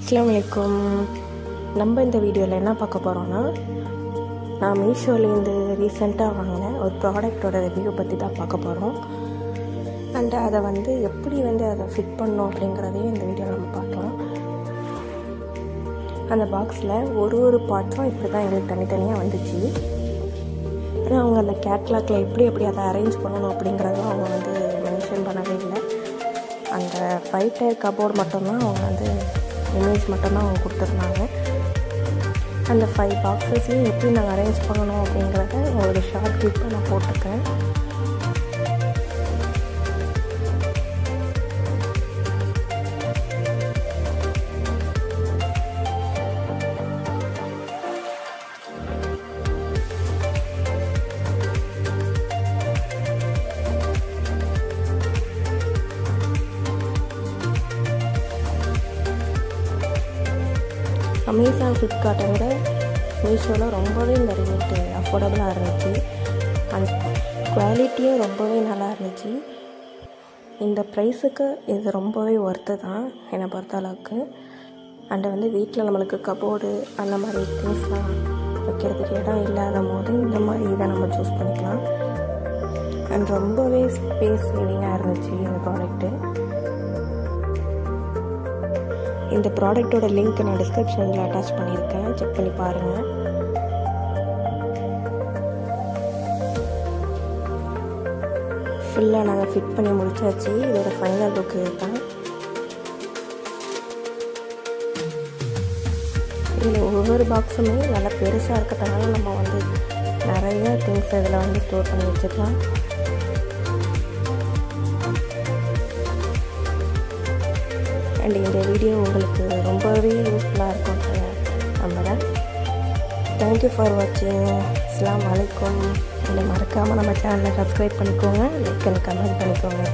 அஸ்ஸலாமு அலைக்கும். நம்ம இந்த வீடியோவில் என்ன பார்க்க போகிறோன்னா, நான் மீஷோலேருந்து ரீசெண்டாக வாங்கின ஒரு ப்ராடக்டோட ரிவ்யூ பற்றி தான் பார்க்க போகிறோம். அண்ட் அதை எப்படி அதை ஃபிட் பண்ணோம் அப்படிங்கிறதையும் இந்த வீடியோவில் நம்ம பார்க்கலாம். அந்த பாக்ஸில் ஒரு பார்ட்ஸும் இப்படி தான் எங்களுக்கு தனித்தனியாக வந்துச்சு. ஆனால் அவங்க அந்த கேட்லாகில் எப்படி அதை அரேஞ்ச் பண்ணணும் அப்படிங்கிறதும் அவங்க மென்ஷன் பண்ணவே இல்லை. அந்த 5 டயர் கபோர்டு மட்டும்தான் அவங்க இமேஜ் மட்டும்தான் அவங்க கொடுத்துருந்தாங்க. அந்த 5 பாக்ஸஸையும் எப்படி நாங்கள் அரேஞ்ச் பண்ணணும் அப்படிங்கிறத ஒரு ஷார்ட் கிளிப்பை நான் போட்டிருக்கேன். அமேசான், ஃப்ளிப்கார்ட்டை விட மீஷோவில் ரொம்பவே இந்த ரேட்டு அஃபோர்டபுளாக இருந்துச்சு. அண்ட் குவாலிட்டியும் ரொம்பவே நல்லா இருந்துச்சு. இந்த ப்ரைஸுக்கு இது ரொம்பவே ஒர்த்து தான் என்னை பொறுத்த அளவுக்கு. அண்டு வீட்டில் நம்மளுக்கு கபோர்டு அந்த மாதிரி திங்ஸ்லாம் வைக்கிறதுக்கு இடம் இல்லாத போது இந்த மாதிரி இதை நம்ம சூஸ் பண்ணிக்கலாம். அண்ட் ரொம்பவே ஸ்பேஸ் சேவிங்காக இருந்துச்சு இந்த ப்ராடக்ட்டு. இந்த ப்ராடக்டோட லிங்க் நான் டிஸ்கிரிப்ஷனில் அட்டாச் பண்ணியிருக்கேன், செக் பண்ணி பாருங்கள். ஃபுல்லாக நாங்கள் ஃபிட் பண்ணி முடிச்சாச்சு. இதோட ஃபைனல் லுக் இதுதான். இதில் ஒவ்வொரு பாக்ஸுமே நல்லா பெருசாக இருக்கிறதுனால நம்ம நிறைய திங்ஸ் இதில் ஸ்டோர் பண்ணி வச்சுக்கலாம். அண்ட் இந்த வீடியோ உங்களுக்கு ரொம்பவே யூஸ்ஃபுல்லாக இருக்கும்னு நம்புகிறேன். தேங்க்யூ ஃபார் வாட்சிங். அஸ்ஸலாமு அலைக்கும். என்னை மறக்காமல் நம்ம சேனலை சப்ஸ்கிரைப் பண்ணிக்கோங்க, லைக் அண்ட் கமெண்ட் பண்ணிக்கோங்க.